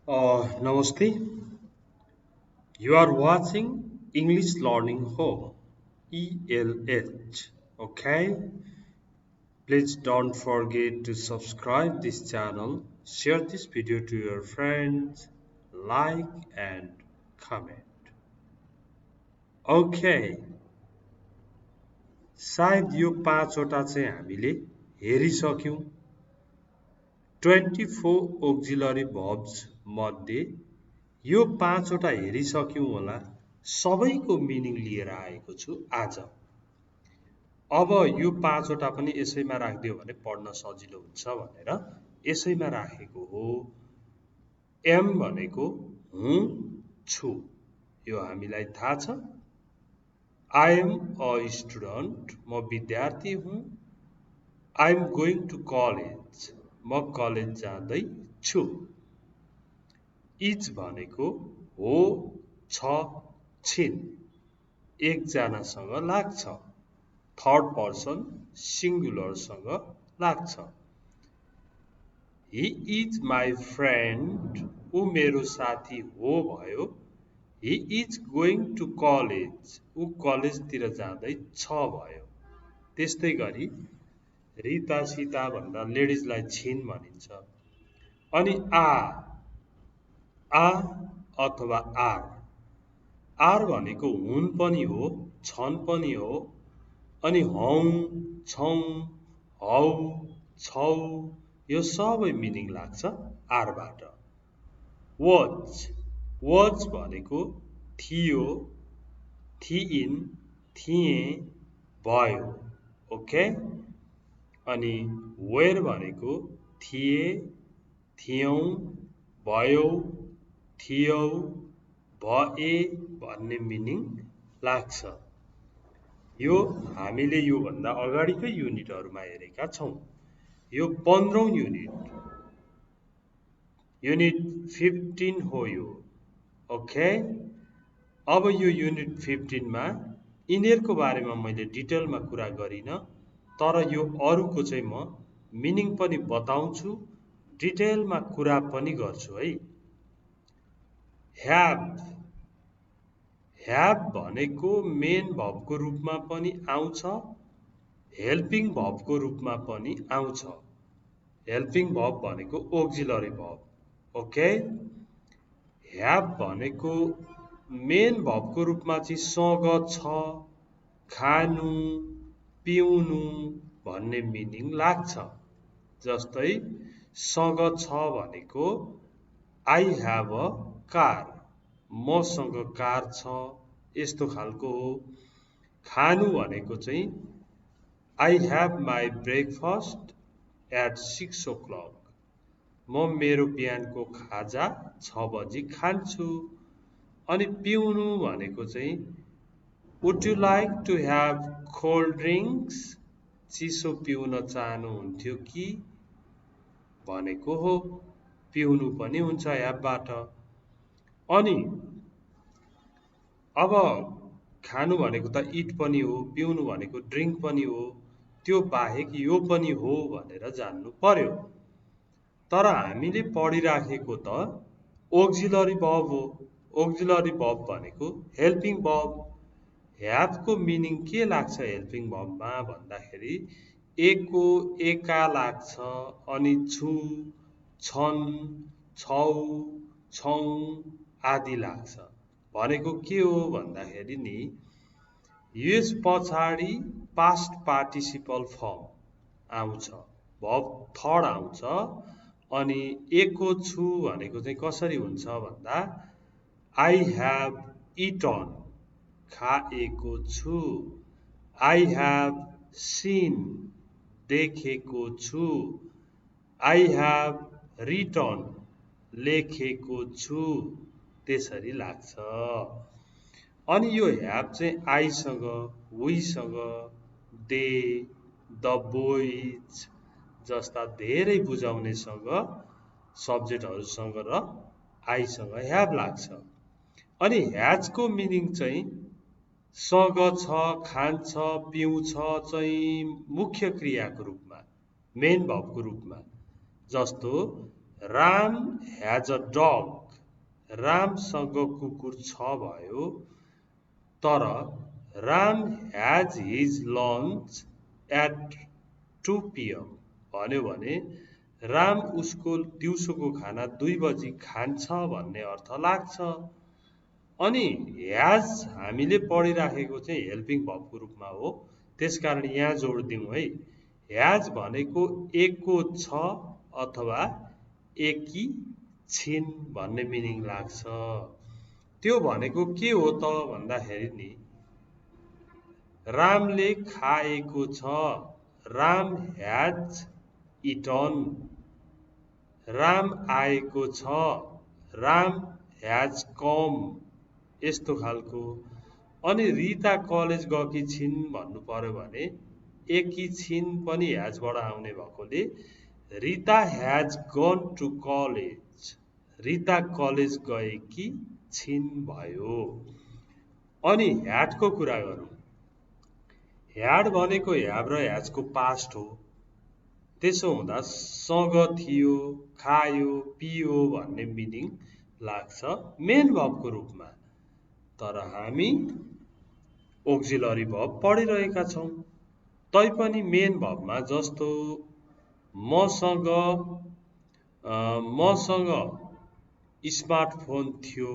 Namaste. You are watching English Learning Home, ELH. Okay? Please don't forget to subscribe this channel, share this video to your friends, like and comment. Okay. सायद यो पाँचवटा चाहिँ हामीले हेरिसक्यौं 24 auxiliary verbs मध्ये यो पाँचवटा हेरिसक्यौं होला सबैको मिनिङ लिएर आएको छु आज अब यो पाँचवटा पनि यसैमा राखिदियो भने पढ्न सजिलो हुन्छ भनेर यसैमा राखेको हो एम भनेको हुँ छु यो हामीलाई थाहा छ आई एम अ स्टुडेन्ट म विद्यार्थी हुँ I am going to college म कलेज जाँदै छु इज भनेको हो छ छिन् एकजनासँग लाग्छ थर्ड पर्सन सिंगुलरसँग लाग्छ ही इज माई फ्रेन्ड ऊ मेरो साथी हो भयो he is going to college ऊ कलेजतिर जाँदै छ भयो त्यस्तै गरी रिता सीता भन्दा लेडिजलाई छिन् भनिन्छ अनि आ अथवा आर भनेको हुन पनि हो छन् पनि हो अनि हौ छौ हौ छौ यो सबै मिनिङ लाग्छ आरबाट वाज भनेको थियो थिइन् थिए भयो ओके अनि वेयर भनेको थिए थियौं भयो थियौ भए भन्ने मिनिङ लाग्छ यो हामीले योभन्दा अगाडिकै युनिटहरूमा हेरेका छौं यो 15औं युनिट 15 हो यो ओके अब यो युनिट 15 मा यिनीहरूको बारेमा मैले डिटेलमा कुरा गरिन तर यो अरूको चाहिँ म मिनिङ पनि बताउँछु डिटेलमा कुरा पनि गर्छु है ह्याभ भनेको मेन भर्बको रूपमा पनि आउँछ हेल्पिङ भर्बको रूपमा पनि आउँछ हेल्पिङ भर्ब भनेको ऑक्सिलरी भर्ब ओके ह्याभ भनेको मेन भर्बको रूपमा चाहिँ सँग छ खानु पिउनु भन्ने मिनिङ लाग्छ जस्तै सँग छ भनेको आई ह्याभ अ कार मसँग कार छ यस्तो खालको हो खानु भनेको चाहिँ I have my breakfast at 6 o'clock म मेरो बिहानको खाजा 6 बजी खान्छु अनि पिउनु भनेको चाहिँ would you like to have cold drinks चिसो पिउन चाहनुहुन्थ्यो कि भनेको हो पिउनु पनि हुन्छ ह्याभबाट अनि अब खानु भनेको त इट पनि हो पिउनु भनेको ड्रिङ्क पनि हो त्यो बाहेक यो पनि हो भनेर जान्नु पर्यो तर हामीले पढिराखेको त ऑक्सिलरी भर्ब हो ऑक्सिलरी भर्ब भनेको हेल्पिङ भर्ब ह्याभको मिनिङ के लाग्छ हेल्पिङ भर्बमा भन्दाखेरि एको एका लाग्छ अनि छु छन् छौ छौ आदि लाग्छ भनेको के हो भन्दाखेरि नि यस पछाडि पास्ट पार्टिसिपल फर्म आउँछ भर्ब थर्ड आउँछ अनि एको छु भनेको चाहिँ कसरी हुन्छ भन्दा आई ह्याभ इटन खाएको छु आई ह्याभ सिन देखेको छु आई ह्याभ रिटन लेखेको छु त्यसरी लाग्छ अनि यो ह्याभ चाहिँ आईसँग वीसँग दे द बोइज जस्ता धेरै बुझाउनेसँग सब्जेक्टहरूसँग र आईसँग ह्याभ लाग्छ अनि ह्याजको मिनिङ चाहिँ सँग छ खान्छ पिउँछ चाहिँ मुख्य क्रियाको रूपमा मेन भर्बको रूपमा जस्तो राम ह्याज अ डग, रामसँग कुकुर छ भयो, तर राम ह्याज हिज लन्च एट 2 PM भन्यो भने राम उसको दिउँसोको खाना 2 बजी खान्छ भन्ने अर्थ लाग्छ। अनि ह्याज हामीले पढिराखेको चाहिँ हेल्पिङ भर्बको रूपमा हो, त्यसकारण यहाँ जोड दिउँ है। ह्याज भनेको एको छ अथवा एकी छिन् भन्ने मिनिङ लाग्छ। त्यो भनेको के हो त भन्दाखेरि नि रामले खाएको छ, राम ह्याज इटन। राम आएको छ, राम ह्याज कम, यस्तो खालको। अनि रिता कलेज गएकी छिन् भन्नु पर्यो भने एकी छिन् पनि ह्याजबाट आउने भएकोले Rita has gone to college, Rita college गएकी छिन् भयो। अनि ह्याडको कुरा गरौँ। ह्याड भनेको ह्याभ र ह्याजको पास्ट हो। त्यसो हुँदा सँग थियो, खायो, पियो भन्ने मिनिङ लाग्छ मेन भर्बको रूपमा। तर हामी ऑक्सिलरी भर्ब पढिरहेका छौँ। तैपनि मेन भर्बमा जस्तो मसँग स्मार्टफोन थियो,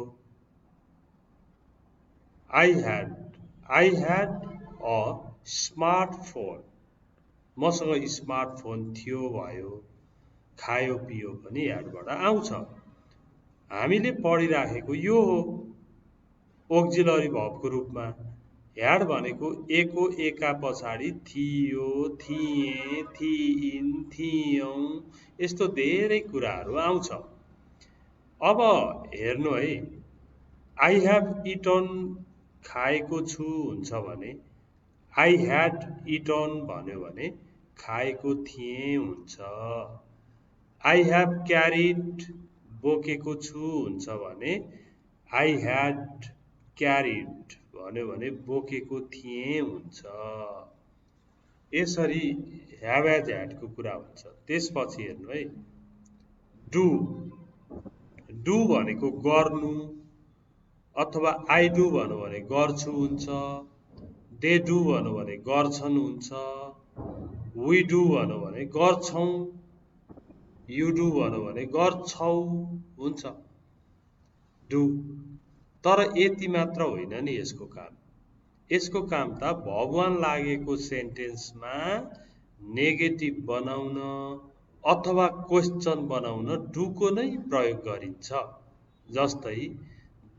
आई ह्याड अ स्मार्टफोन, मसँग स्मार्टफोन थियो भयो, खायो पियो पनि ह्याडबाट आउँछ। हामीले पढिराखेको यो हो ऑक्सिलरी भर्बको रूपमा। ह्याड भनेको एको एका पछाडि थियो, थिए, थिइन्, थियौँ, यस्तो धेरै कुराहरू आउँछ। अब हेर्नु है, आई ह्याभ इटन खाएको छु हुन्छ भने आई ह्याड इटन भन्यो भने खाएको थिएँ हुन्छ। आई ह्याभ क्यारिड बोकेको छु हुन्छ भने आई ह्याड क्यारिड भन्यो भने बोकेको थिएँ हुन्छ। यसरी ह्याभ एज ह्याडको कुरा हुन्छ। त्यसपछि हेर्नु है, डु, डु भनेको गर्नु अथवा आई डु भन्यो भने गर्छु हुन्छ, दे डु भन्यो भने गर्छन् हुन्छ, वी डु भन्यो भने गर्छौँ, यु डु भन्यो भने गर्छौ हुन्छ। डु, तर यति मात्र होइन नि यसको काम। यसको काम त भगवान लागेको सेन्टेन्समा नेगेटिभ बनाउन अथवा क्वेश्चन बनाउन डुको नै प्रयोग गरिन्छ। जस्तै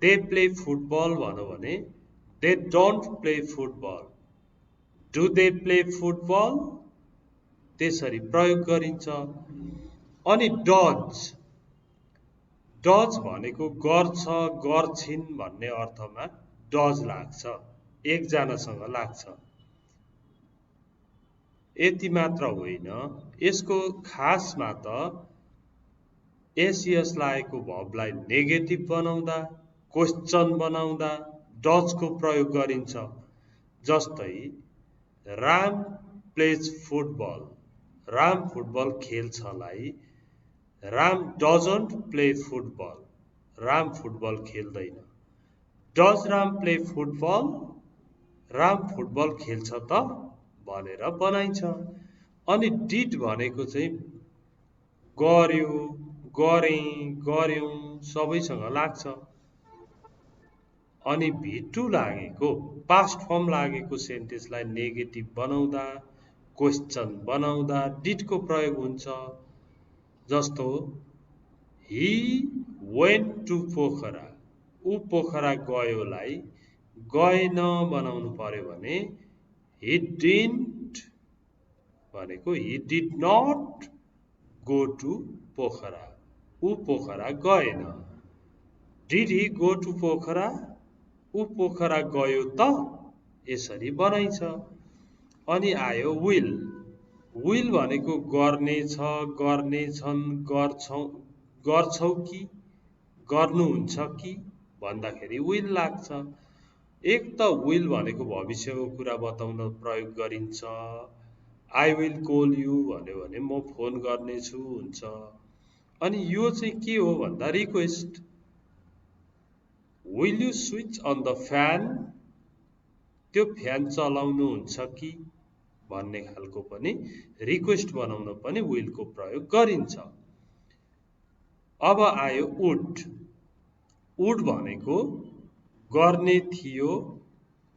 दे प्ले फुटबल भन्यो भने they don't play football, do they play football, त्यसरी प्रयोग गरिन्छ। अनि डज, डज भनेको गर्छ, गर्छिन् भन्ने अर्थमा डज लाग्छ, एकजनासँग लाग्छ। यति मात्र होइन, यसको खासमा त एसएस लागेको भर्बलाई नेगेटिभ बनाउँदा, क्वेश्चन बनाउँदा डजको प्रयोग गरिन्छ। जस्तै Ram plays football, Ram football खेल्छलाई Ram doesn't play football, Ram football खेल्दैन। Does Ram play football, Ram football खेल्छ त भनेर बनाइन्छ। अनि डिड भनेको चाहिँ गर्यो, गरेँ, गर्यौँ सबैसँग लाग्छ। अनि भिटु लागेको पास्ट फर्म लागेको सेन्टेन्सलाई नेगेटिभ बनाउँदा, क्वेश्चन बनाउँदा डिडको प्रयोग हुन्छ। जस्तो ही वेन्ट टु पोखरा, ऊ पोखरा गयोलाई गएन बनाउनु पर्यो भने ही डिडन्ट भनेको he did not go to Pokhara, ऊ पोखरा गएन। Did he go to Pokhara, ऊ पोखरा गयो त, यसरी बनाइन्छ। अनि आयो विल, विल भनेको गर्नेछ, गर्नेछन्, गर्छौ कि, गर्नुहुन्छ कि भन्दाखेरि विल लाग्छ। एक त विल भनेको भविष्यको कुरा बताउन प्रयोग गरिन्छ। आई विल कल यु भन्यो भने म फोन गर्नेछु हुन्छ। अनि यो चाहिँ के हो भन्दा request. Will you switch on the fan, त्यो फ्यान चलाउनुहुन्छ कि भन्ने खालको पनि रिक्वेस्ट बनाउन पनि विलको प्रयोग गरिन्छ। अब आयो वुड। वुड भनेको गर्ने थियो,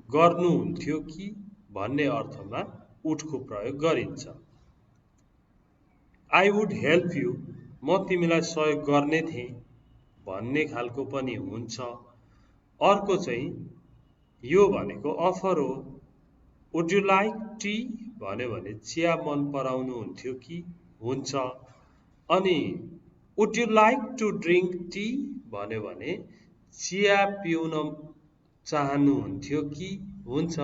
गर्नुहुन्थ्यो कि भन्ने अर्थमा वुडको प्रयोग गरिन्छ। आई वुड हेल्प यु, म तिमीलाई सहयोग गर्ने थिएँ भन्ने खालको पनि हुन्छ। अर्को चाहिँ यो भनेको अफर हो। वुड यु लाइक टी भन्यो भने चिया मन पराउनुहुन्थ्यो कि हुन्छ। अनि would you like to drink tea भन्यो भने चिया पिउन चाहनुहुन्थ्यो कि हुन्छ।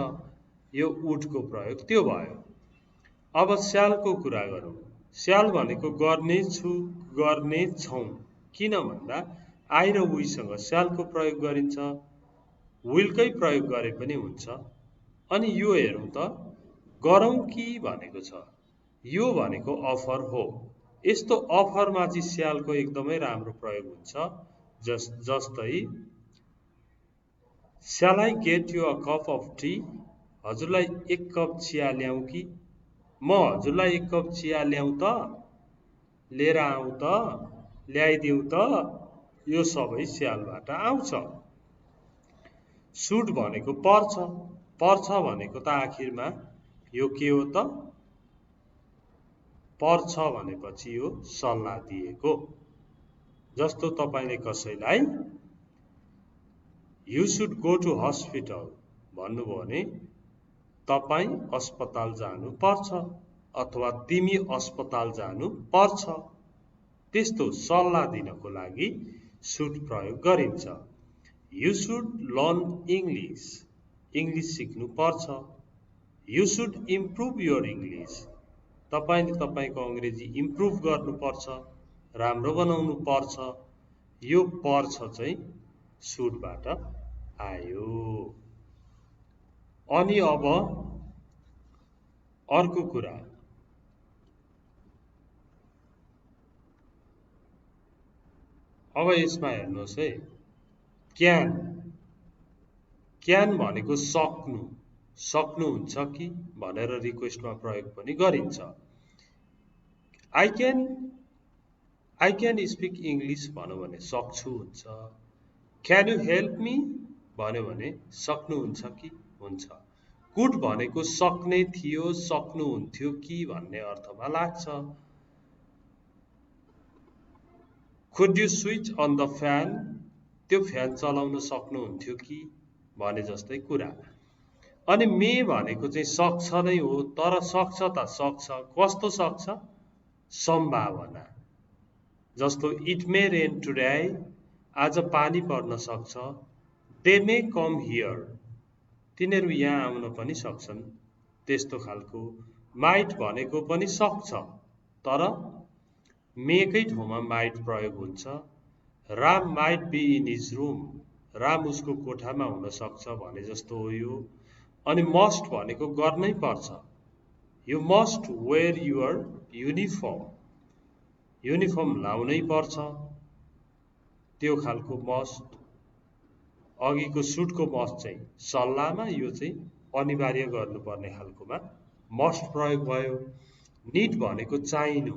यो वुडको प्रयोग त्यो भयो। अब स्यालको कुरा गरौँ। स्याल भनेको गर्नेछु, गर्नेछौँ। किन भन्दा आई र वीसँग स्यालको प्रयोग गरिन्छ, विलकै प्रयोग गरे पनि हुन्छ। अनि यो हेरौँ त, गरौँ कि भनेको छ, यो भनेको अफर हो। यस्तो अफरमा चाहिँ स्यालको एकदमै राम्रो प्रयोग हुन्छ। जस्तै shall I get you a cup of tea, हजुरलाई एक कप चिया ल्याउँ कि, म हजुरलाई एक कप चिया ल्याउँ त, लिएर आउँ त, ल्याइदिउँ त, यो सबै स्यालबाट आउँछ। सुड भनेको पर्छ, पर्छ भनेको त आखिरमा यो के हो त, पर्छ भनेपछि यो सल्लाह दिएको। जस्तो तपाईले कसैलाई you should go to hospital भन्नुभयो भने तपाईँ अस्पताल जानु पर्छ अथवा तिमी अस्पताल जानु पर्छ। त्यस्तो सल्लाह दिनको लागि सुड प्रयोग गरिन्छ। You should learn English, English सिक्नु पर्छ। You should improve your English, तपाईँले तपाईँको अङ्ग्रेजी इम्प्रुभ गर्नुपर्छ, राम्रो बनाउनु पर्छ। यो पर्छ चाहिँ सुडबाट आयो। अनि अब अर्को कुरा, अब यसमा हेर्नुहोस् है, क्यान। क्यान भनेको सक्नु, सक्नुहुन्छ कि भनेर रिक्वेस्टमा प्रयोग पनि गरिन्छ। आई क्यान स्पिक इङ्ग्लिस भन्यो भने सक्छु हुन्छ। क्यान यु हेल्प मी भन्यो भने सक्नुहुन्छ कि हुन्छ। कुड भनेको सक्ने थियो, सक्नुहुन्थ्यो कि भन्ने अर्थमा लाग्छ। Could you switch on the fan, त्यो फ्यान चलाउन सक्नुहुन्थ्यो कि भने जस्तै कुरा। अनि मे भनेको चाहिँ सक्छ नै हो, तर सक्छ त सक्छ, कस्तो सक्छ, सम्भावना। जस्तो इट मे रेन टुडे, आज पानी पर्न सक्छ। दे मे कम हियर, तिनीहरू यहाँ आउन पनि सक्छन्, त्यस्तो खालको। माइट भनेको पनि सक्छ, तर मेकै ठाउँमा माइट प्रयोग हुन्छ। Ram might be in his room, Ram उसको कोठामा हुन सक्छ भने जस्तो हो यो। अनि मस्ट भनेको गर्नै पर्छ, you must wear your uniform, uniform लाउनै पर्छ, त्यो खालको मस्ट। अघिको सुटको मस्ट चाहिँ सल्लाहमा, यो चाहिँ अनिवार्य गर्नुपर्ने खालकोमा मस्ट प्रयोग भयो। निड भनेको चाहिनु,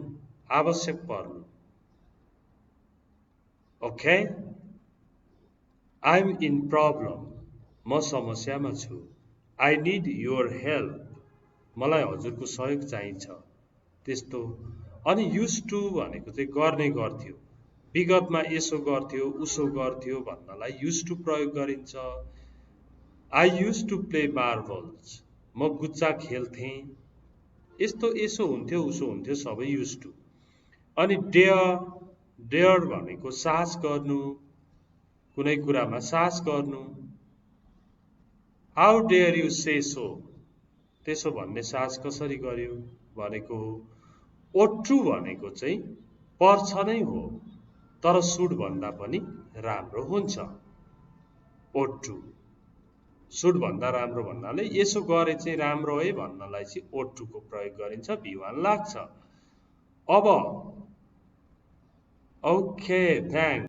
आवश्यक पर्नु। Okay, I am in problem, म समस्यामा छु। आई निड योर हेल्प, मलाई हजुरको सहयोग चाहिन्छ, त्यस्तो। अनि युज टु भनेको चाहिँ गर्ने गर्थ्यो, विगतमा यसो गर्थ्यो उसो गर्थ्यो भन्नलाई युज टु प्रयोग गरिन्छ। I use to play marbles, म गुच्चा खेल्थेँ, यस्तो यसो हुन्थ्यो उसो हुन्थ्यो सबै युज टु। अनि डेयर, डेयर भनेको साहस गर्नु, कुनै कुरामा साहस गर्नु। How dare you say so, त्यसो भन्ने साहस कसरी गर्यो भनेको हो। ओट्रु भनेको चाहिँ पर्छ नै हो, तर सुड भन्दा पनि राम्रो हुन्छ। ओट्रु, सुड भन्दा राम्रो भन्नाले यसो गरे चाहिँ राम्रो है भन्नलाई चाहिँ ओट्रुको प्रयोग गरिन्छ, विवान लाग्छ। Okay thank